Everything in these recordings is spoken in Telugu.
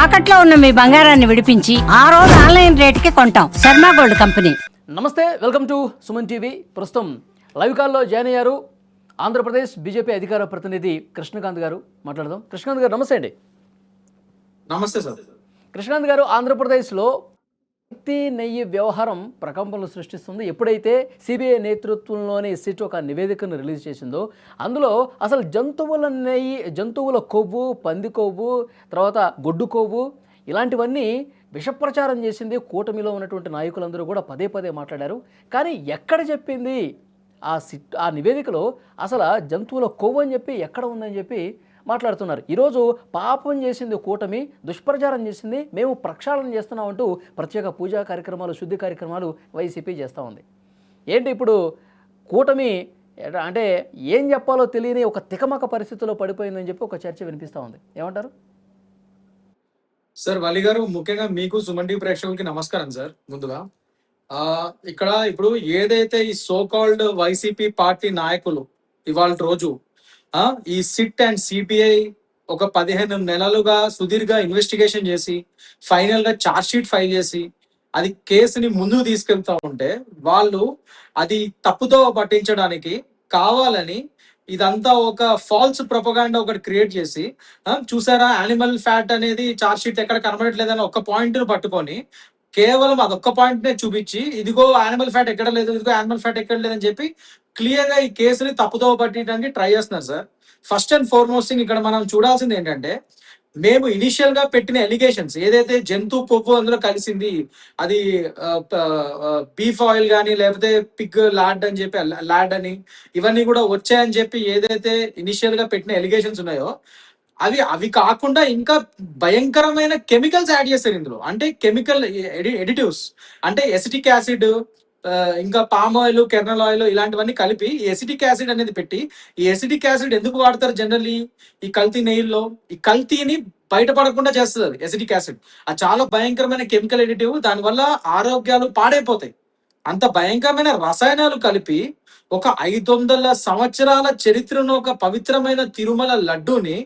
తాకట్లో ఉన్న మీ బంగారాన్ని విడిపించి ఆ రోజు ఆన్లైన్ రేటుకి కొంటాం. Sharma gold company. నమస్తే, వెల్కమ్ టు సుమన్ టీవీ. ప్రస్తుతం లైవ్ కాల్లో జాయిన్ అయ్యారు ఆంధ్రప్రదేశ్ బీజేపీ అధికార ప్రతినిధి కృష్ణకాంత్ గారు. మాట్లాడదాం. కృష్ణకాంత్ గారు నమస్తే అండి. నమస్తే సార్. కృష్ణకాంత్ గారు, ఆంధ్రప్రదేశ్లో వ్యక్తి నెయ్యి వ్యవహారం ప్రకంపనలు సృష్టిస్తుంది. ఎప్పుడైతే సిబిఐ నేతృత్వంలోని సిట్ ఒక నివేదికను రిలీజ్ చేసిందో అందులో అసలు జంతువుల నెయ్యి, జంతువుల కొవ్వు, పంది కొవ్వు, తర్వాత గొడ్డు కొవ్వు ఇలాంటివన్నీ విషప్రచారం చేసింది కూటమిలో ఉన్నటువంటి నాయకులందరూ కూడా పదే పదే మాట్లాడారు. కానీ ఎక్కడ చెప్పింది ఆ నివేదికలో అసలు జంతువుల కొవ్వు అని చెప్పి ఎక్కడ ఉందని చెప్పి మాట్లాడుతున్నారు. ఈరోజు పాపం చేసింది కూటమి, దుష్ప్రచారం చేసింది, మేము ప్రక్షాళన చేస్తున్నామంటూ ప్రత్యేక పూజా కార్యక్రమాలు, శుద్ధి కార్యక్రమాలు వైసీపీ చేస్తూ ఉంది. ఏంటి ఇప్పుడు కూటమి అంటే ఏం చెప్పాలో తెలియని ఒక తికమక పరిస్థితిలో పడిపోయిందని చెప్పి ఒక చర్చ వినిపిస్తూ ఉంది. ఏమంటారు సార్? వలి గారు, ముఖ్యంగా మీకు సుమన్ టీవీ ప్రేక్షకులకి నమస్కారం సార్. ముందుగా ఇక్కడ ఇప్పుడు ఏదైతే ఈ సో కాల్డ్ వైసీపీ పార్టీ నాయకులు ఇవాళ రోజు ఈ సిట్ అండ్ సిబిఐ ఒక 15 నెలలుగా సుదీర్ఘ ఇన్వెస్టిగేషన్ చేసి ఫైనల్ గా ఛార్జ్ షీట్ ఫైల్ చేసి అది కేసుని ముందుకు తీసుకెళ్తా ఉంటే వాళ్ళు అది తప్పుదో పట్టించడానికి కావాలని ఇదంతా ఒక ఫాల్స్ ప్రొపగాండా ఒకటి క్రియేట్ చేసి చూసారా యానిమల్ ఫ్యాట్ అనేది ఛార్జ్ షీట్ ఎక్కడ కనబడట్లేదని ఒక పాయింట్ ను పట్టుకొని కేవలం అదొక్క పాయింట్ నే చూపించి ఇదిగో యానిమల్ ఫ్యాట్ ఎక్కడ లేదు, ఇదిగో యానిమల్ ఫ్యాట్ ఎక్కడ లేదని చెప్పి క్లియర్ గా ఈ కేసుని తప్పుదో పట్టడానికి ట్రై చేస్తున్నారు sir. First and foremost thing ఇక్కడ మనం చూడాల్సింది ఏంటంటే, మేము ఇనిషియల్ గా పెట్టిన ఎలిగేషన్స్ ఏదైతే జంతు కొవ్వు అందులో కలిసింది, అది బీఫ్ ఆయిల్ కానీ లేకపోతే పిగ్ లాడ్ అని చెప్పి లాడ్ అని ఇవన్నీ కూడా వచ్చాయని చెప్పి ఏదైతే ఇనిషియల్ గా పెట్టిన ఎలిగేషన్స్ ఉన్నాయో అవి కాకుండా ఇంకా భయంకరమైన కెమికల్స్ యాడ్ చేస్తారు ఇందులో. అంటే కెమికల్ ఎడిటివ్స్ అంటే ఎసిటిక్ యాసిడ్, ఇంకా పామ్ ఆయిల్, కెర్నల్ ఆయిల్ ఇలాంటివన్నీ కలిపి ఎసిటిక్ యాసిడ్ అనేది పెట్టి, ఈ ఎసిటిక్ యాసిడ్ ఎందుకు వాడతారు జనరల్లీ ఈ కల్తీ నెయ్యిల్లో? ఈ కల్తీని బయటపడకుండా చేస్తుంది అది ఎసిటిక్ యాసిడ్. అది చాలా భయంకరమైన కెమికల్ ఎడిటివ్, దానివల్ల ఆరోగ్యాలు పాడైపోతాయి. అంత భయంకరమైన రసాయనాలు కలిపి ఒక 500 సంవత్సరాల చరిత్రను, ఒక పవిత్రమైన తిరుమల లడ్డూని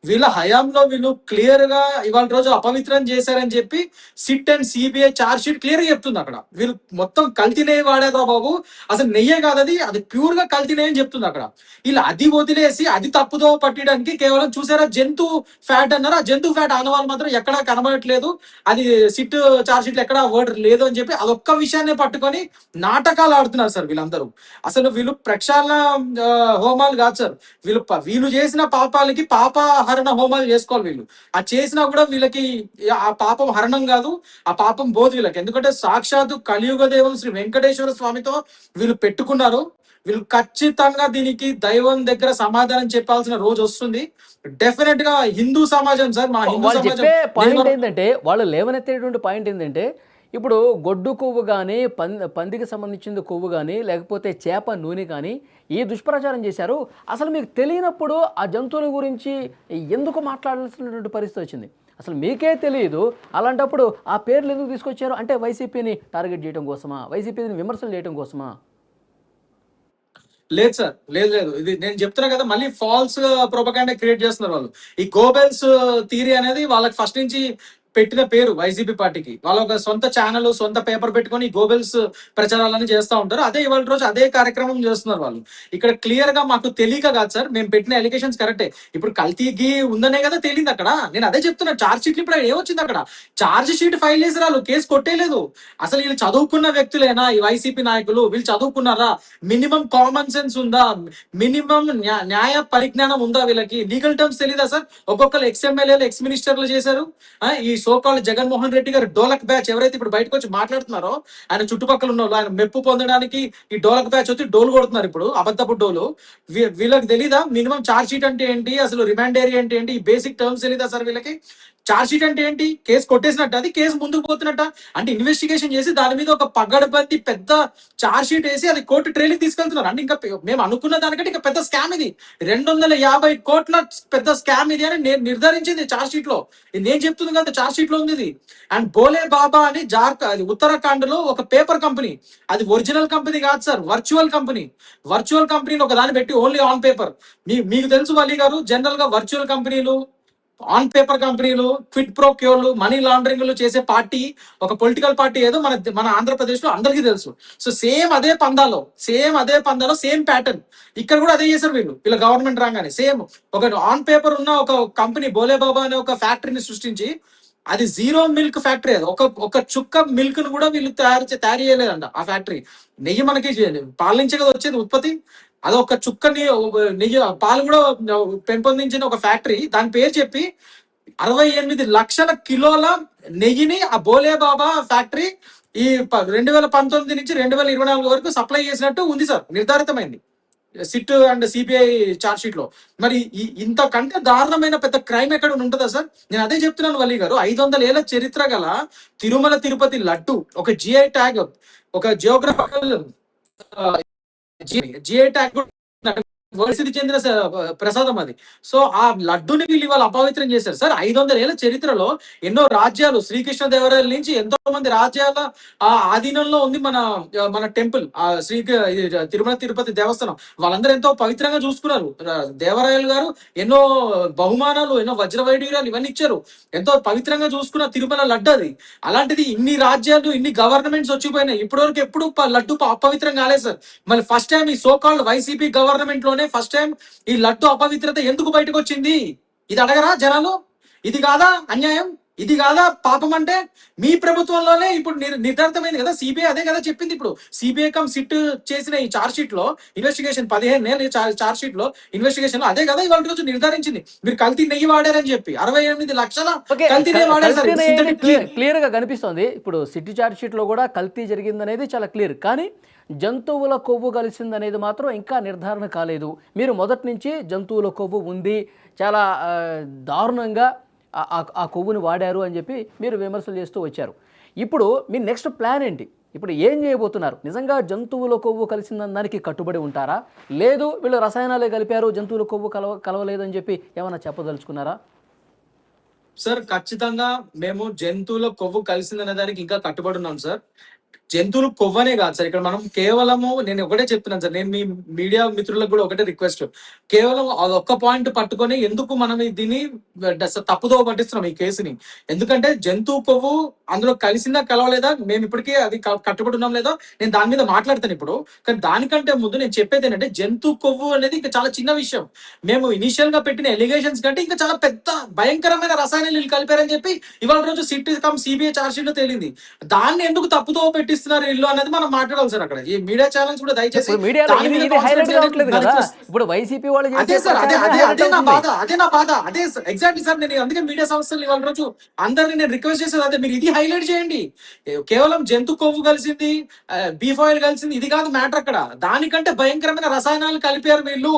వీళ్ళ హయాంలో వీళ్ళు క్లియర్ గా ఇవాళ రోజు అపవిత్రం చేశారని చెప్పి SIT and CBI charge sheet clear గా చెప్తుంది. అక్కడ వీళ్ళు మొత్తం కల్తీ నెయ్యి వాడేదా బాబు, అసలు నెయ్యే కాదు అది ప్యూర్ గా కల్తీ నెయ్యి అని చెప్తుంది అక్కడ. వీళ్ళు అది వదిలేసి అది తప్పుదో పట్టడానికి కేవలం చూసారా జంతు ఫ్యాట్ అన్నారు, ఆ జంతు ఫ్యాట్ ఆనవాళ్ళు మాత్రం ఎక్కడా కనబడట్లేదు, అది సిట్ ఛార్జ్ షీట్ ఎక్కడా వర్డ్ లేదు అని చెప్పి అదొక్క విషయాన్ని పట్టుకొని నాటకాలు ఆడుతున్నారు సార్ వీళ్ళందరూ. అసలు వీళ్ళు ప్రక్షాళన హోమాలు కాదు సార్, వీళ్ళు చేసిన పాపాలకి పాపహరణ హోమాలు చేసుకోవాలి వీళ్ళు. ఆ చేసినా కూడా వీళ్ళకి ఆ పాపం హరణం కాదు, ఆ పాపం బోధ వీళ్ళకి. ఎందుకంటే సాక్షాత్తు కలియుగ దేవం శ్రీ వెంకటేశ్వర స్వామితో వీళ్ళు పెట్టుకున్నారు. వీళ్ళు ఖచ్చితంగా దీనికి దైవం దగ్గర సమాధానం చెప్పాల్సిన రోజు వస్తుంది. డెఫినెట్ గా హిందూ సమాజం సార్, మా హిందూ సమాజం పాయింట్ ఏంటంటే, వాళ్ళు లేవనెత్తేటువంటి పాయింట్ ఏంటంటే, ఇప్పుడు గొడ్డు కొవ్వు కానీ, పందికి సంబంధించిన కొవ్వు కానీ, లేకపోతే చేప నూనె కానీ ఈ దుష్ప్రచారం చేశారు. అసలు మీకు తెలియనప్పుడు ఆ జంతువుల గురించి ఎందుకు మాట్లాడాల్సినటువంటి పరిస్థితి వచ్చింది? అసలు మీకే తెలియదు, అలాంటప్పుడు ఆ పేర్లు ఎందుకు తీసుకొచ్చారు? అంటే వైసీపీని టార్గెట్ చేయడం కోసమా, వైసీపీని విమర్శలు చేయడం కోసమా? లేదు సార్, లేదు. ఇది నేను చెప్తున్నా కదా, మళ్ళీ ఫాల్స్ ప్రొపగాండా క్రియేట్ చేస్తున్నారు వాళ్ళు. ఈ గోబెల్స్ థియరీ అనేది వాళ్ళకి ఫస్ట్ నుంచి పెట్టిన పేరు వైసీపీ పార్టీకి. వాళ్ళ ఒక సొంత ఛానల్, సొంత పేపర్ పెట్టుకొని గోబెల్స్ ప్రచారాలని చేస్తూ ఉంటారు. అదే ఇవాళ రోజు అదే కార్యక్రమం చేస్తున్నారు వాళ్ళు. ఇక్కడ క్లియర్ గా మాకు తెలియక కాదు సార్, మేము పెట్టిన ఎలిగేషన్స్ కరెక్టే. ఇప్పుడు కల్తీకి ఉందనే కదా తెలియదు అక్కడ. నేను అదే చెప్తున్నా, ఛార్జ్ షీట్ ఇప్పుడు ఏమొచ్చింది అక్కడ? ఛార్జ్ షీట్ ఫైల్ చేసి వాళ్ళు కేసు కొట్టేయలేదు. అసలు వీళ్ళు చదువుకున్న వ్యక్తులేనా ఈ వైసీపీ నాయకులు? వీళ్ళు చదువుకున్నారా? మినిమం కామన్ సెన్స్ ఉందా? మినిమం న్యాయ పరిజ్ఞానం ఉందా వీళ్ళకి? లీగల్ టర్మ్స్ తెలీదా సార్? ఒక్కొక్కరు ఎక్స్ఎమ్మెల్యేలు, ఎక్స్ మినిస్టర్లు చేశారు. ఈ సోకాల్ జగన్మోహన్ రెడ్డి గారు డోలక్ బ్యాచ్ ఎవరైతే ఇప్పుడు బయటకు వచ్చి మాట్లాడుతున్నారో, ఆయన చుట్టుపక్కల ఉన్న వాళ్ళు ఆయన మెప్పు పొందడానికి ఈ డోలక్ బ్యాచ్ వచ్చి డోలు కొడుతున్నారు ఇప్పుడు, అబద్ధపు డోలు. వీళ్ళకి తెలీదా మినిమం ఛార్జ్ షీట్ అంటే ఏంటి, అసలు రిమాండ్ ఏరియా అంటే ఏంటి, ఈ బేసిక్ టర్మ్స్ తెలీదా సార్ వీళ్ళకి? ఛార్జ్ షీట్ అంటే ఏంటి? కేసు కొట్టేసినట్టు, అది కేసు ముందుకు పోతున్నట్ట. అంటే ఇన్వెస్టిగేషన్ చేసి దాని మీద ఒక పగడబంది పెద్ద ఛార్జ్ షీట్ వేసి అది కోర్టు ట్రైల్కి తీసుకెళ్తున్నారు. అంటే ఇంకా మేము అనుకున్న దానికంటే ఇంకా పెద్ద స్కామ్ ఇది. 250 కోట్ల పెద్ద స్కామ్ ఇది అని నేను నిర్ధారించింది ఛార్జ్ షీట్ లో. నేను చెప్తుంది కదా, ఛార్జ్ షీట్ లో ఉంది ఇది. అండ్ బోలే బాబా అని అది ఉత్తరాఖండ్ లో ఒక పేపర్ కంపెనీ, అది ఒరిజినల్ కంపెనీ కాదు సార్, వర్చువల్ కంపెనీని ఒక దాన్ని పెట్టి ఓన్లీ ఆన్ పేపర్. మీకు తెలుసు వలి గారు, జనరల్ గా వర్చువల్ కంపెనీలు ఆన్ పేపర్ కంపెనీలు, క్విడ్ ప్రోక్యూర్లు, మనీ లాండరింగ్లు చేసే పార్టీ, ఒక పొలిటికల్ పార్టీ ఏదో మన ఆంధ్రప్రదేశ్ లో అందరికీ తెలుసు. సో సేమ్ అదే పందాలో సేమ్ ప్యాటర్న్ ఇక్కడ కూడా అదే చేశారు వీళ్ళ గవర్నమెంట్ రాగానే. సేమ్ ఒక ఆన్ పేపర్ ఉన్న ఒక కంపెనీ బోలేబాబా అనే ఒక ఫ్యాక్టరీని సృష్టించి, అది జీరో మిల్క్ ఫ్యాక్టరీ, అది ఒక చుక్క మిల్క్ ను కూడా వీళ్ళు తయారు చేయలేదంట ఆ ఫ్యాక్టరీ. నెయ్యి మనకి పాల నుంచే కదా వచ్చేది ఉత్పత్తి. అది ఒక చుక్కని నెయ్యి పాలు కూడా పెంపొందించిన ఒక ఫ్యాక్టరీ. దాని పేరు చెప్పి 68 లక్షల కిలోల నెయ్యిని ఆ బోలే బాబా ఫ్యాక్టరీ ఈ 2019 నుంచి 2024 వరకు సప్లై చేసినట్టు ఉంది సార్, నిర్ధారితమైంది SIT and CBI charge sheet లో. మరి ఇంతకంటే దారుణమైన పెద్ద క్రైమ్ ఎక్కడ ఉంటుందా సార్? నేను అదే చెప్తున్నాను వల్లి గారు. 500 ఏళ్ల చరిత్ర గల తిరుమల తిరుపతి లడ్డు, ఒక జిఐ ట్యాగ్, ఒక జియోగ్రఫికల్ జిఐ ట్యాగ్ వలసిది చెందిన ప్రసాదం అది. సో ఆ లడ్డుని వీళ్ళు ఇవాళ అపవిత్రం చేశారు సార్. 500 ఏళ్ల చరిత్రలో ఎన్నో రాజ్యాలు, శ్రీకృష్ణ దేవరాయల నుంచి ఎంతో మంది రాజ్యాల ఆధీనంలో ఉంది మన టెంపుల్, తిరుమల తిరుపతి దేవస్థానం. వాళ్ళందరూ ఎంతో పవిత్రంగా చూసుకున్నారు. దేవరాయలు గారు ఎన్నో బహుమానాలు, ఎన్నో వజ్రవైడూర్యాలు ఇవన్నీ ఇచ్చారు, ఎంతో పవిత్రంగా చూసుకున్న తిరుమల లడ్డు అది. అలాంటిది ఇన్ని రాజ్యాలు, ఇన్ని గవర్నమెంట్స్ వచ్చిపోయినాయి, ఇప్పటివరకు ఎప్పుడు లడ్డు అపవిత్రం కాలేదు సార్. మళ్ళీ ఫస్ట్ టైం ఈ సోకాల్డ్ వైసీపీ గవర్నమెంట్ లోనే ఫస్ట్ టైం ఈ లడ్డు అపవిత్రత ఎందుకు బయటకు వచ్చింది? ఇది అడగరా జనాలు? ఇది కాదా అన్యాయం? ఇది కాదా పాపం? అంటే మీ ప్రభుత్వంలోనే ఇప్పుడు నిర్ధారితమైంది కదా. సిబిఐ అదే కదా చెప్పింది. ఇప్పుడు సిబిఐ కమ్ సిట్ చేసిన ఈ చార్జ్ షీట్ లో ఇన్వెస్టిగేషన్ 15 ఏళ్ళ చార్జ్ షీట్ లో ఇన్వెస్టిగేషన్ లో అదే కదా ఇవాళ రోజు నిర్ధారించింది. మీరు కల్తీ నెయ్యి వాడారని చెప్పి 68 లక్షల కల్తీ నెయ్యి వాడారు. క్లియర్ గా కనిపిస్తుంది. ఇప్పుడు సిటీ చార్జ్ షీట్ లో కూడా కల్తీ జరిగిందనేది చాలా క్లియర్. కానీ జంతువుల కొవ్వు కలిసిందనేది మాత్రం ఇంకా నిర్ధారణ కాలేదు. మీరు మొదటి నుంచి జంతువుల కొవ్వు ఉంది, చాలా దారుణంగా ఆ కొవ్వుని వాడారు అని చెప్పి మీరు విమర్శలు చేస్తూ వచ్చారు. ఇప్పుడు మీ నెక్స్ట్ ప్లాన్ ఏంటి? ఇప్పుడు ఏం చేయబోతున్నారు? నిజంగా జంతువుల కొవ్వు కలిసిందని దానికి కట్టుబడి ఉంటారా? లేదు వీళ్ళు రసాయనాలే కలిపారు, జంతువుల కొవ్వు కలవలేదని చెప్పి ఏమైనా చెప్పదలుచుకున్నారా? సార్ ఖచ్చితంగా మేము జంతువుల కొవ్వు కలిసిందనే దానికి ఇంకా కట్టుబడి ఉన్నాం సార్. జంతువులు కొవ్వనే కాదు సార్, ఇక్కడ మనం కేవలము, నేను ఒకటే చెప్తున్నాను సార్, నేను మీ మీడియా మిత్రులకు కూడా ఒకటే రిక్వెస్ట్, కేవలం అదొక్క పాయింట్ పట్టుకొని ఎందుకు మనం దీన్ని తప్పుదో పట్టిస్తున్నాం ఈ కేసుని. ఎందుకంటే జంతువు కొవ్వు అందులో కలిసిందా కలవలేదా మేము ఇప్పటికే అది కట్టుబడి ఉన్నాం లేదా నేను దాని మీద మాట్లాడతాను ఇప్పుడు. కానీ దానికంటే ముందు నేను చెప్పేది ఏంటంటే, జంతువు కొవ్వు అనేది ఇంకా చాలా చిన్న విషయం. మేము ఇనిషియల్ గా పెట్టిన ఎలిగేషన్స్ కంటే ఇంకా చాలా పెద్ద భయంకరమైన రసాయనాలు కలిపారని చెప్పి ఇవాళ రోజు సిబిఐ చార్జ్ షీట్ లో తేలింది. దాన్ని ఎందుకు తప్పుతో పెట్టిస్తున్నారు ఇల్లు అనేది మనం మాట్లాడాలి సార్. అక్కడ ఈ మీడియా ఛానల్స్ కూడా దయచేసి ఇప్పుడు వైసీపీ వాళ్ళు అదే సార్, అదే నా బాధ అదే ఎగ్జాక్ట్లీ సార్. నేను అందుకే మీడియా సంస్థలు ఇవాళ రోజు అందరినీ నేను రిక్వెస్ట్ చేసేది అదే, మీరు ఇది హైలైట్ చేయండి. కేవలం జంతు కొవ్వు కలిసింది, బీఫ్ ఆయిల్ కలిసింది, ఇది కాదు మ్యాటర్. అక్కడ దానికంటే భయంకరమైన రసాయనాలు కలిపారు వీళ్ళు,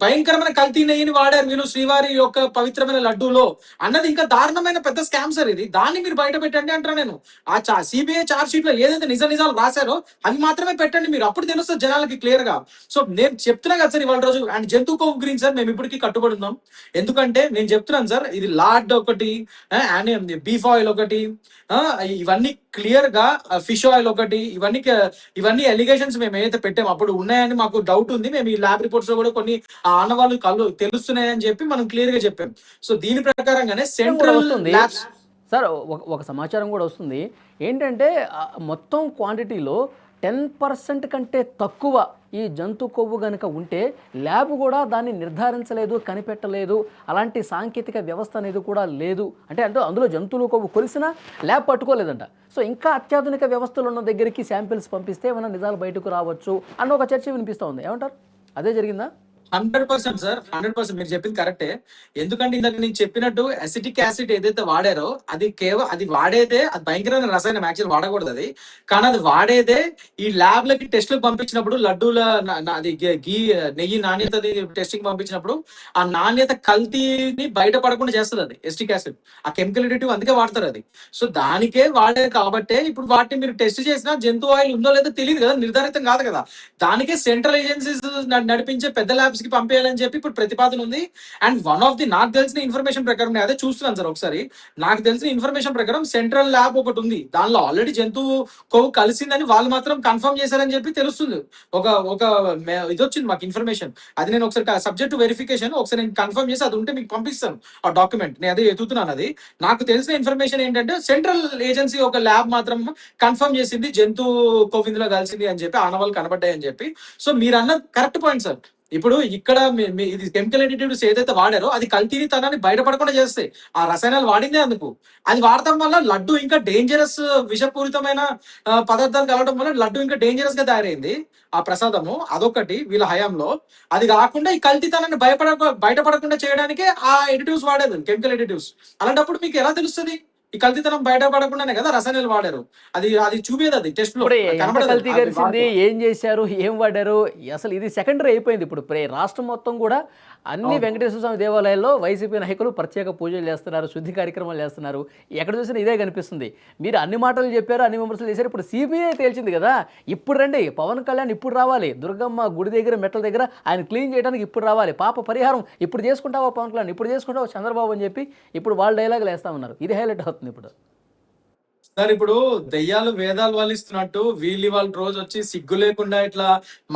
భయంకరమైన కల్తీ నెయ్యిని వాడారు వీళ్ళు శ్రీవారి యొక్క పవిత్రమైన లడ్డూలో అన్నది ఇంకా దారుణమైన పెద్ద స్కామ్ సార్ ఇది. దాన్ని మీరు బయట పెట్టండి అంటారా నేను. ఆ సిబిఐ చార్జ్ షీట్ లో ఏదైతే నిజాలు రాశారో అవి మాత్రమే పెట్టండి మీరు, అప్పుడు తెలుస్తుంది జనాలకి క్లియర్ గా. సో నేను చెప్తున్నా కదా సార్ ఇవాళ రోజు. అండ్ జంతు కొవ్వు గురించి సార్ మేము ఇప్పటికీ కట్టుబడి ఉన్నాం. ఎందుకంటే నేను చెప్తున్నాను సార్, ఇది లాడ్ ఒకటి, బీఫ్ ఆయిల్ ఒకటి, ఇవన్నీ క్లియర్ గా ఫిష్ ఆయిల్ ఒకటి, ఇవన్నీ ఎలిగేషన్స్ మేము ఏదైతే పెట్టాము అప్పుడు ఉన్నాయని మాకు డౌట్ ఉంది. మేము ఈ ల్యాబ్ రిపోర్ట్స్ లో కూడా కొన్ని ఆనవాళ్ళు తెలుస్తున్నాయని చెప్పి మనం క్లియర్ గా చెప్పాం. సో దీని ప్రకారంగానే సెంట్రల్ ల్యాబ్స్ సార్ ఒక సమాచారం కూడా వస్తుంది ఏంటంటే, మొత్తం క్వాంటిటీలో 10% కంటే తక్కువ ఈ జంతు కొవ్వు కనుక ఉంటే ల్యాబ్ కూడా దాన్ని నిర్ధారించలేదు, కనిపెట్టలేదు, అలాంటి సాంకేతిక వ్యవస్థ అనేది కూడా లేదు. అంటే అందులో జంతువుల కొవ్వు కొలిసినా ల్యాబ్ పట్టుకోలేదంట. సో ఇంకా అత్యాధునిక వ్యవస్థలు ఉన్న దగ్గరికి శాంపిల్స్ పంపిస్తే ఏమైనా నిజాలు బయటకు రావచ్చు అన్న ఒక చర్చ వినిపిస్తూ ఉంది. ఏమంటారు? అదే జరిగిందా? 100% సార్, 100% మీరు చెప్పింది కరెక్టే. ఎందుకంటే ఇందాక నేను చెప్పినట్టు అసిటిక్ యాసిడ్ ఏదైతే వాడారో అది వాడేదే, అది భయంకరమైన రసాయనం, యాక్చువల్ వాడకూడదు అది. కానీ అది వాడేదే ఈ ల్యాబ్ లకి టెస్టులకు పంపించినప్పుడు, లడ్డూల అది నెయ్యి నాణ్యత టెస్టింగ్ పంపించినప్పుడు ఆ నాణ్యత కల్తీని బయటపడకుండా చేస్తుంది అది ఎసిటిక్ యాసిడ్. ఆ కెమికల్ ఎడిటివ్ అందుకే వాడతారు అది. సో దానికే వాడారు కాబట్టే ఇప్పుడు వాటిని మీరు టెస్ట్ చేసినా జంతు ఆయిల్ ఉందో లేదో తెలియదు కదా, నిర్ధారితం కాదు కదా. దానికే సెంట్రల్ ఏజెన్సీస్ నడిపించే పెద్ద ల్యాబ్స్ ఆఫీస్ కి పంపేయాలని చెప్పి ఇప్పుడు ప్రతిపాదన ఉంది. అండ్ వన్ ఆఫ్ ది నాకు తెలిసిన ఇన్ఫర్మేషన్ ప్రకారం, నేను అదే చూస్తున్నాను సార్ ఒకసారి, నాకు తెలిసిన ఇన్ఫర్మేషన్ ప్రకారం సెంట్రల్ ల్యాబ్ ఒకటి ఉంది, దానిలో ఆల్రెడీ జంతువు కొవ్వు కలిసిందని వాళ్ళు మాత్రం కన్ఫర్మ్ చేశారని చెప్పి తెలుస్తుంది. ఒక ఒక ఇది వచ్చింది మాకు ఇన్ఫర్మేషన్. అది నేను ఒకసారి సబ్జెక్ట్ వెరిఫికేషన్ ఒకసారి నేను కన్ఫర్మ్ చేసి అది ఉంటే మీకు పంపిస్తాను ఆ డాక్యుమెంట్. నేను అదే ఎత్తుతున్నాను. అది నాకు తెలిసిన ఇన్ఫర్మేషన్ ఏంటంటే సెంట్రల్ ఏజెన్సీ ఒక ల్యాబ్ మాత్రం కన్ఫర్మ్ చేసింది జంతువు కొవ్వు ఇందులో కలిసింది అని చెప్పి, ఆనవాళ్ళు కనబడ్డాయి అని చెప్పి. సో మీరు అన్నది కరెక్ట్ పాయింట్ సార్. ఇప్పుడు ఇక్కడ ఇది కెమికల్ అడిటివ్స్ ఏదైతే వాడారో అది కల్తీని తనాన్ని బయటపడకుండా చేస్తాయి. ఆ రసాయనాలు వాడిందే అందుకు. అది వాడటం వల్ల లడ్డు ఇంకా డేంజరస్, విషపూరితమైన పదార్థాలు కలవడం వల్ల లడ్డు ఇంకా డేంజరస్ గా తయారైంది ఆ ప్రసాదము. అదొకటి వీళ్ళ హయాంలో. అది కాకుండా ఈ కల్తీతనాన్ని బయటపడకుండా చేయడానికే ఆ ఎడిటివ్స్ వాడారు, కెమికల్ ఎడిటివ్స్. అలాంటప్పుడు మీకు ఎలా తెలుస్తుంది ఈ కల్తీతనం బయటపడకుండానే కదా రసాయనాలు వాడారు? అది అది చూపేది, అది టెస్ట్ లో కల్తీ కలిసింది, ఏం చేశారు, ఏం వాడారు, అసలు ఇది సెకండరీ అయిపోయింది. ఇప్పుడు రాష్ట్రం మొత్తం కూడా అన్ని వెంకటేశ్వర స్వామి దేవాలయాల్లో వైసీపీ నాయకులు ప్రత్యేక పూజలు చేస్తున్నారు, శుద్ధి కార్యక్రమాలు చేస్తున్నారు. ఎక్కడ చూసినా ఇదే కనిపిస్తుంది. మీరు అన్ని మాటలు చెప్పారు, అన్ని విమర్శలు చేశారు. ఇప్పుడు సిబిఐ తేల్చింది కదా, ఇప్పుడు రండి, పవన్ కళ్యాణ్ ఇప్పుడు రావాలి, దుర్గమ్మ గుడి దగ్గర మెట్ల దగ్గర ఆయన క్లీన్ చేయడానికి ఇప్పుడు రావాలి, పాప పరిహారం ఇప్పుడు చేసుకుంటావా పవన్ కళ్యాణ్, ఇప్పుడు చేసుకుంటావా చంద్రబాబు అని చెప్పి ఇప్పుడు వాళ్ళ డైలాగులు వేస్తా ఉన్నారు. ఇది హైలైట్ అవుతుంది ఇప్పుడు. సార్ ఇప్పుడు దెయ్యాలు వేదాలు వల్లిస్తున్నట్టు వీళ్ళు వాళ్ళ రోజు వచ్చి సిగ్గు లేకుండా ఇట్లా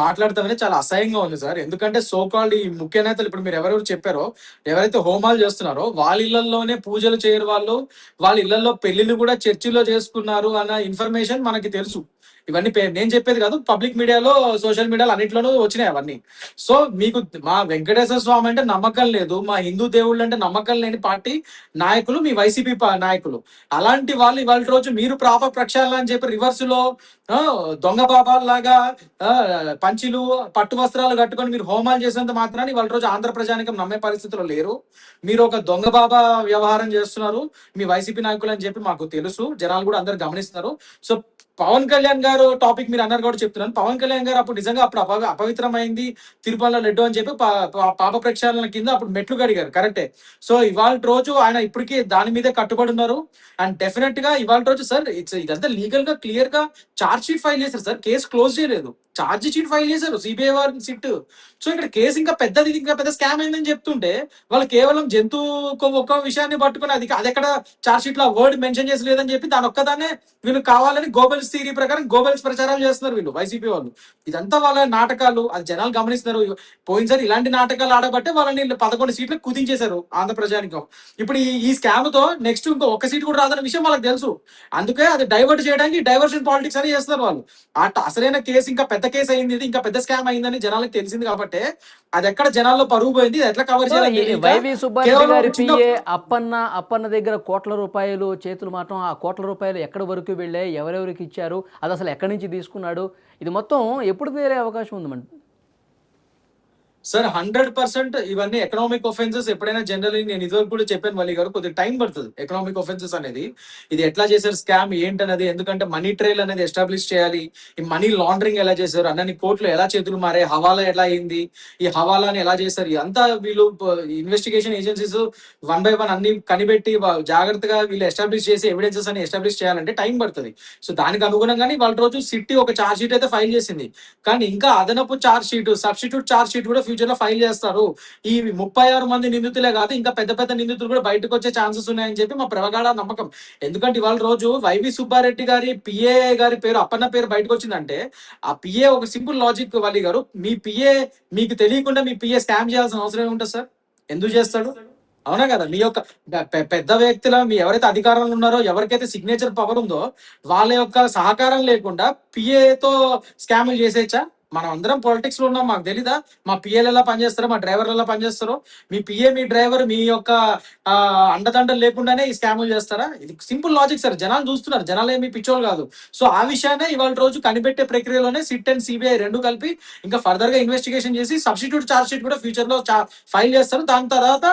మాట్లాడతామని చాలా అసహ్యంగా ఉంది సార్. ఎందుకంటే సోకాల్డ్ ఈ ముఖ్య నేతలు ఇప్పుడు మీరు ఎవరెవరు చెప్పారో, ఎవరైతే హోమాలు చేస్తున్నారో వాళ్ళ ఇళ్లలోనే పూజలు చేయరు వాళ్ళు, వాళ్ళ ఇళ్లలో పెళ్లిళ్ళు కూడా చర్చిలో చేసుకున్నారు అన్న ఇన్ఫర్మేషన్ మనకి తెలుసు. ఇవన్నీ నేను చెప్పేది కాదు, పబ్లిక్ మీడియాలో, సోషల్ మీడియాలో అన్నింటిలోనూ వచ్చినాయి అవన్నీ. సో మీకు మా వెంకటేశ్వర స్వామి అంటే నమ్మకం లేదు, మా హిందూ దేవుళ్ళు అంటే నమ్మకం లేని పార్టీ నాయకులు మీ వైసీపీ నాయకులు. అలాంటి వాళ్ళు ఇవాళ రోజు మీరు ప్రక్షాళన అని చెప్పి రివర్స్ లో దొంగ బాబాల్లాగా పంచిలు పట్టు వస్త్రాలు కట్టుకొని మీరు హోమాలు చేసినంత మాత్రాన్ని ఇవాళ రోజు ఆంధ్ర ప్రజానికం నమ్మే పరిస్థితిలో లేరు. మీరు ఒక దొంగ బాబా వ్యవహారం చేస్తున్నారు మీ వైసీపీ నాయకులు అని చెప్పి మాకు తెలుసు, జనాలు కూడా అందరు గమనిస్తున్నారు. సో పవన్ కళ్యాణ్ గారు టాపిక్ మీరు అన్నారు కూడా చెప్తున్నాను. పవన్ కళ్యాణ్ గారు అప్పుడు నిజంగా అప్పుడు అపవిత్రమైంది తిరుపతిలో లడ్డు అని చెప్పి పాప ప్రక్షాళన కింద అప్పుడు మెట్లు కడిగారు, కరెక్టే. సో ఇవాళ రోజు ఆయన ఇప్పటికీ దాని మీదే కట్టుబడి ఉన్నారు. అండ్ డెఫినెట్ గా ఇవాళ రోజు సార్ ఇదంతా లీగల్ గా క్లియర్ గా చార్జ్ షీట్ ఫైల్ చేశారు సార్, కేసు క్లోజ్ చేయలేదు, ఛార్జ్ షీట్ ఫైల్ చేశారు సిబిఐ వారి సిట్. సో ఇక్కడ కేసు ఇంకా పెద్దది, ఇంకా పెద్ద స్కామ్ అయిందని చెప్తుంటే వాళ్ళు కేవలం జంతువు ఒక్క విషయాన్ని పట్టుకుని అది ఎక్కడ ఛార్జ్ షీట్ లో వర్డ్ మెన్షన్ చేసి లేదని చెప్పి దాని ఒక్కదానే వీళ్ళు కావాలని గోబెల్స్ థియరీ ప్రకారం గోబెల్స్ ప్రచారాలు చేస్తున్నారు వీళ్ళు వైసీపీ వాళ్ళు. ఇదంతా వాళ్ళ నాటకాలు, అది జనాలు గమనిస్తున్నారు. పోయినసారి ఇలాంటి నాటకాలు ఆడబట్టే వాళ్ళని 11 సీట్లు కుదించేశారు ఆంధ్ర ప్రజానికం. ఇప్పుడు ఈ స్కామ్ తో నెక్స్ట్ ఇంకో ఒక్క సీట్ కూడా రాదన్న విషయం వాళ్ళకి తెలుసు. అందుకే అది డైవర్ట్ చేయడానికి డైవర్షన్ పాలిటిక్స్ అని చేస్తున్నారు వాళ్ళు. అసలైన కేసు ఇంకా పెద్ద కేసు అయింది, ఇది ఇంకా పెద్ద స్కామ్ అయిందని జనాలకు తెలిసింది కాబట్టి అది ఎక్కడ జనాల్లో పరుగు పోయింది, ఎట్లా కవర్ చేయాలి. వైవి సుబ్బారెడ్డి గారి పిఏ అప్పన్న దగ్గర కోట్ల రూపాయలు చేతులు మాత్రం, ఆ కోట్ల రూపాయలు ఎక్కడి వరకు వెళ్ళాయి, ఎవరెవరికి ఇచ్చారు, అది అసలు ఎక్కడి నుంచి తీసుకున్నాడు, ఇది మొత్తం ఎప్పుడు తేలే అవకాశం ఉంది సార్? 100% ఇవన్నీ ఎకనామిక్ ఒఫెన్సెస్. ఎప్పుడైనా జనరల్లీ నేను ఇదివరకు కూడా చెప్పాను వల్లి గారు, కొద్దిగా టైం పడుతుంది ఎకనామిక్ ఒఫెన్సెస్ అనేది. ఇది ఎట్లా చేశారు స్కామ్ ఏంటనేది, ఎందుకంటే మనీ ట్రైల్ అనేది ఎస్టాబ్లిష్ చేయాలి, ఈ మనీ లాండరింగ్ ఎలా చేశారు, అన్ని కోర్టులు ఎలా చేతులు మారే, హవాలా ఎలా అయింది, ఈ హవాలాని ఎలా చేశారు, ఇదంతా వీళ్ళు ఇన్వెస్టిగేషన్ ఏజెన్సీస్ 1 by 1 అన్ని కనిపెట్టి జాగ్రత్తగా వీళ్ళు ఎస్టాబ్లిష్ చేసి ఎవిడెన్సెస్ అని ఎస్టాబ్లిష్ చేయాలంటే టైం పడుతుంది. సో దానికి అనుగుణంగానే వాళ్ళ రోజు సిటీ ఒక ఛార్జ్ షీట్ అయితే ఫైల్ చేసింది. కానీ ఇంకా అదనపు charge sheet, substitute charge sheet కూడా ఫ్యూచర్ లో ఫైల్ చేస్తారు. ఈ 36 మంది నిందితులే కాదు, ఇంకా పెద్ద పెద్ద నిందితులు కూడా బయటకు వచ్చే ఛాన్సెస్ ఉన్నాయని చెప్పి మా ప్రగాఢ నమ్మకం. ఎందుకంటే ఇవాళ రోజు వైవి సుబ్బారెడ్డి గారి పిఏ గారి పేరు, అప్పన్న పేరు బయటకు వచ్చిందంటే ఆ పిఏ ఒక సింపుల్ లాజిక్ వల్లి గారు, మీ పిఏ మీకు తెలియకుండా మీ పిఏ స్కామ్ చేయాల్సిన అవసరం ఏముంటుంది సార్? ఎందుకు చేస్తాడు? అవునా కదా? మీ యొక్క పెద్ద వ్యక్తుల, మీ ఎవరైతే అధికారంలో ఉన్నారో, ఎవరికైతే సిగ్నేచర్ పవర్ ఉందో వాళ్ళ యొక్క సహకారం లేకుండా పిఏతో స్కాములు చేసేచ్చా? మనం అందరం పాలిటిక్స్ లో ఉన్నాం, మాకు తెలీదా మా పిఏలు ఎలా పనిచేస్తారో, మా డ్రైవర్లు ఎలా పనిచేస్తారో? మీ పిఏ మీ డ్రైవర్ మీ యొక్క అండదండలు లేకుండానే ఈ స్కాములు చేస్తారా? ఇది సింపుల్ లాజిక్ సార్, జనాలు చూస్తున్నారు, జనాలు ఏమి పిచ్చోళ్ళు కాదు. సో ఆ విషయాన్ని ఇవాళ రోజు కనిపెట్టే ప్రక్రియలోనే సిట్ అండ్ సిబిఐ రెండు కలిపి ఇంకా ఫర్దర్ గా ఇన్వెస్టిగేషన్ చేసి సబ్స్టిట్యూట్ ఛార్జ్ షీట్ కూడా ఫ్యూచర్ లో ఫైల్ చేస్తారు. దాని తర్వాత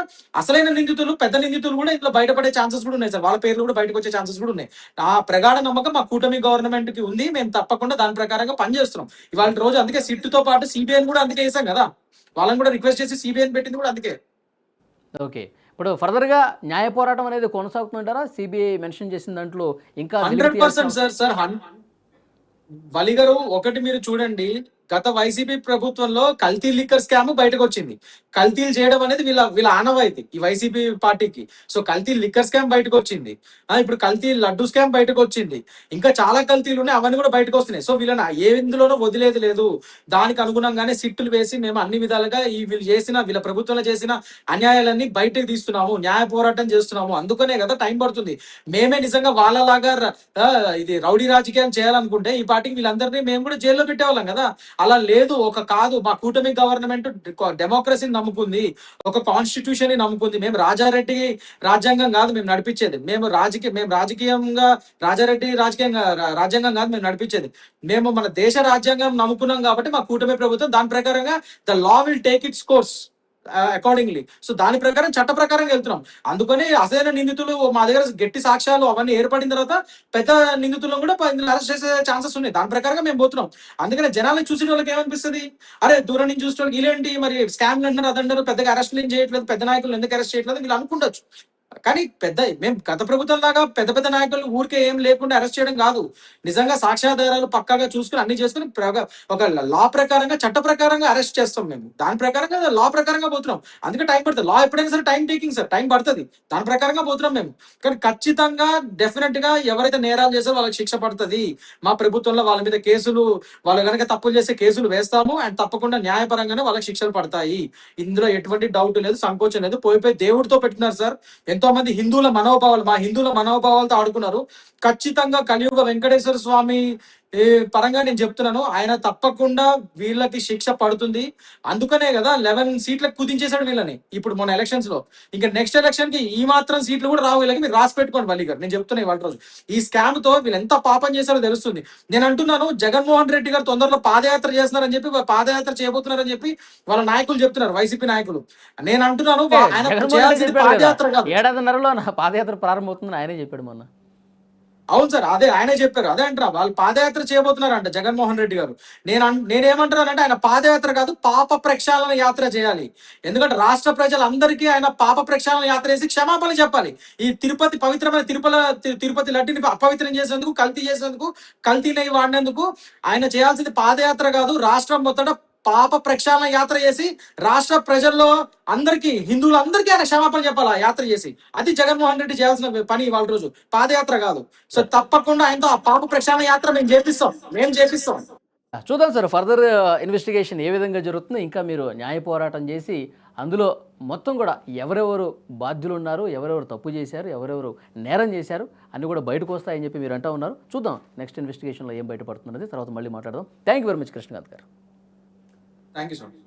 అసలైన నిందితులు, పెద్ద నిందితులు కూడా ఇంట్లో బయటపడే ఛాన్సెస్ కూడా ఉన్నాయి సార్, వాళ్ళ పేర్లు కూడా బయటకు వచ్చే ఛాన్సెస్ కూడా ఉన్నాయి. ఆ ప్రగాఢ నమ్మకం మా కూటమి గవర్నమెంట్ కి ఉంది, మేము తప్పకుండా దాని ప్రకారంగా పనిచేస్తున్నాం ఇవాళ రోజు. అందుకే సిట్ తో పాటు సిబిఐని కూడా అందుకే వేసాం కదా, వాళ్ళని కూడా రిక్వెస్ట్ చేసి సిబిఐని పెట్టింది కూడా అందుకే. ఓకే, ఇప్పుడు ఫర్దర్ గా న్యాయ పోరాటం అనేది కొనసాగుతుంటారా? సిబిఐ మెన్షన్ చేసిన దాంట్లో ఇంకా 100% సార్ వలి గారు ఒకటి మీరు చూడండి, గత వైసీపీ ప్రభుత్వంలో కల్తీ లిక్కర్ స్కామ్ బయటకు వచ్చింది. కల్తీలు చేయడం అనేది వీళ్ళ వీళ్ళ ఆనవాయితీ ఈ వైసీపీ పార్టీకి. సో కల్తీ లిక్కర్ స్కామ్ బయటకు వచ్చింది. ఇప్పుడు కల్తీ లడ్డు స్కామ్ బయటకు వచ్చింది. ఇంకా చాలా కల్తీలు ఉన్నాయి, అవన్నీ కూడా బయటకు వస్తున్నాయి. సో వీళ్ళని ఏ ఇందులోనూ వదిలేది లేదు. దానికి అనుగుణంగానే సిట్టులు వేసి మేము అన్ని విధాలుగా వీళ్ళ ప్రభుత్వంలో చేసిన అన్యాయాలన్నీ బయటకు తీస్తున్నాము, న్యాయ పోరాటం చేస్తున్నాము. అందుకనే కదా టైం పడుతుంది. మేమే నిజంగా వాళ్ళలాగా ఇది రౌడీ రాజకీయం చేయాలనుకుంటే ఈ పార్టీకి వీళ్ళందరినీ మేము కూడా జైల్లో పెట్టేవాళ్ళం కదా. అలా లేదు. కాదు, మా కూటమి గవర్నమెంట్ డెమోక్రసీని నమ్ముకుంది, ఒక కాన్స్టిట్యూషన్ ని నమ్ముకుంది. మేము రాజారెడ్డి రాజ్యాంగం కాదు మేము నడిపించేది. మేము రాజకీయంగా రాజ్యాంగం కాదు మేము నడిపించేది. మేము మన దేశ రాజ్యాంగం నమ్ముకున్నాం కాబట్టి మా కూటమి ప్రభుత్వం దాని ప్రకారంగా the law will take its course accordingly. So దాని ప్రకారం చట్ట ప్రకారం వెళ్తున్నాం. అందుకని అసలైన నిందితులు మా దగ్గర గట్టి సాక్ష్యాలు అవన్నీ ఏర్పడిన తర్వాత పెద్ద నిందితులను కూడా అరెస్ట్ చేసే ఛాన్సెస్ ఉన్నాయి. దాని ప్రకారంగా మేము పోతున్నాం. అందుకనే జనాలను చూసిన వాళ్ళకి ఏమనిపిస్తుంది, అరే దూరం నుంచి చూసిన వాళ్ళకి ఇలాంటి మరి స్కామ్లు అంటున్నారు, అదంటారు, పెద్దగా అరెస్టులు ఏం చేయట్లేదు, పెద్ద నాయకులు ఎందుకు అరెస్ట్ చేయట్లేదు వీళ్ళు అనుకుంటచ్చు. కానీ మేము గత ప్రభుత్వం లాగా పెద్ద పెద్ద నాయకులు ఊరికే ఏం లేకుండా అరెస్ట్ చేయడం కాదు. నిజంగా సాక్ష్యాధారాలు పక్కాగా చూసుకుని అన్ని చేసుకుని ఒక లా ప్రకారంగా చట్ట ప్రకారంగా అరెస్ట్ చేస్తాం. మేము దాని ప్రకారంగా లా ప్రకారంగా పోతున్నాం. అందుకే టైం పడుతుంది. లా ఎప్పుడైనా సరే టైం టేకింగ్ సార్, టైం పడుతుంది. దాని ప్రకారంగా పోతున్నాం మేము. కానీ ఖచ్చితంగా డెఫినెట్ గా ఎవరైతే నేరాలు చేస్తారో వాళ్ళకి శిక్ష పడుతుంది. మా ప్రభుత్వంలో వాళ్ళ మీద కేసులు, వాళ్ళు కనుక తప్పులు చేస్తే కేసులు వేస్తాము. అండ్ తప్పకుండా న్యాయపరంగానే వాళ్ళకి శిక్షలు పడతాయి. ఇందులో ఎటువంటి డౌట్ లేదు, సంకోచం లేదు. పోయి దేవుడితో పెట్టుకున్నారు సార్. ఎంతో మంది హిందువుల మనోభావాలతో ఆడుకున్నారు. ఖచ్చితంగా కలియుగ వెంకటేశ్వర స్వామి పరంగా నేను చెప్తున్నాను, ఆయన తప్పకుండా వీళ్ళకి శిక్ష పడుతుంది. అందుకనే కదా 11 సీట్లకు కుదించేశాడు వీళ్ళని ఇప్పుడు మన ఎలక్షన్స్ లో. ఇంకా నెక్స్ట్ ఎలక్షన్ కి ఈ మాత్రం సీట్లు కూడా రావు వీళ్ళకి. మీరు రాసి పెట్టుకోండి వల్లి గారు, నేను చెప్తున్నా ఇవాళ రోజు ఈ స్కామ్ తో వీళ్ళు ఎంత పాపం చేశారో తెలుస్తుంది. నేను అంటున్నాను, జగన్మోహన్ రెడ్డి గారు తొందరలో పాదయాత్ర చేస్తున్నారని చెప్పి, పాదయాత్ర చేయబోతున్నారని చెప్పి వాళ్ళ నాయకులు చెప్తున్నారు, వైసీపీ నాయకులు. నేను అంటున్నాను ఆయన చేయాల్సింది పాదయాత్ర కాదు. 7.5 నా పాదయాత్ర ప్రారంభమవుతుందని ఆయనే చెప్పాడు మొన్న. అవును సార్, అదే ఆయనే చెప్పారు. అదే అంటారా, వాళ్ళు పాదయాత్ర చేయబోతున్నారంట జగన్మోహన్ రెడ్డి గారు. నేనేమంటున్నానంటే ఆయన పాదయాత్ర కాదు, పాప ప్రక్షాళన యాత్ర చేయాలి. ఎందుకంటే రాష్ట్ర ప్రజలందరికీ ఆయన పాప ప్రక్షాళన యాత్ర చేసి క్షమాపణ చెప్పాలి. ఈ పవిత్రమైన తిరుపతి లడ్డుని అపవిత్రం చేసేందుకు, కల్తీ నెయ్యి వాడినందుకు ఆయన చేయాల్సింది పాదయాత్ర కాదు, రాష్ట్రం మొత్తం పాప ప్రక్షాళన యాత్ర చేసి రాష్ట్ర ప్రజల్లో అందరికీ, హిందువులందరికీ ఆయన క్షమాపణ చెప్పాలి యాత్ర చేసి. అది జగన్మోహన్ రెడ్డి చేయాల్సిన పని ఇవాళ రోజు, పాదయాత్ర కాదు. సో తప్పకుండా ఆయనతో ఆ పాప ప్రక్షాళన యాత్ర మేము చేపిస్తాం. చూద్దాం సార్, ఫర్దర్ ఇన్వెస్టిగేషన్ ఏ విధంగా జరుగుతుందో. ఇంకా మీరు న్యాయ పోరాటం చేసి అందులో మొత్తం కూడా ఎవరెవరు బాధ్యులు ఉన్నారు, ఎవరెవరు తప్పు చేశారు, ఎవరెవరు నేరం చేశారు అన్నీ కూడా బయటకు వస్తాయని చెప్పి మీరు అంటూ ఉన్నారు. చూద్దాం నెక్స్ట్ ఇన్వెస్టిగేషన్లో ఏం బయటపడుతున్నది, తర్వాత మళ్ళీ మాట్లాడదాం. Thank you very much Krishnakant garu. Thank you so much.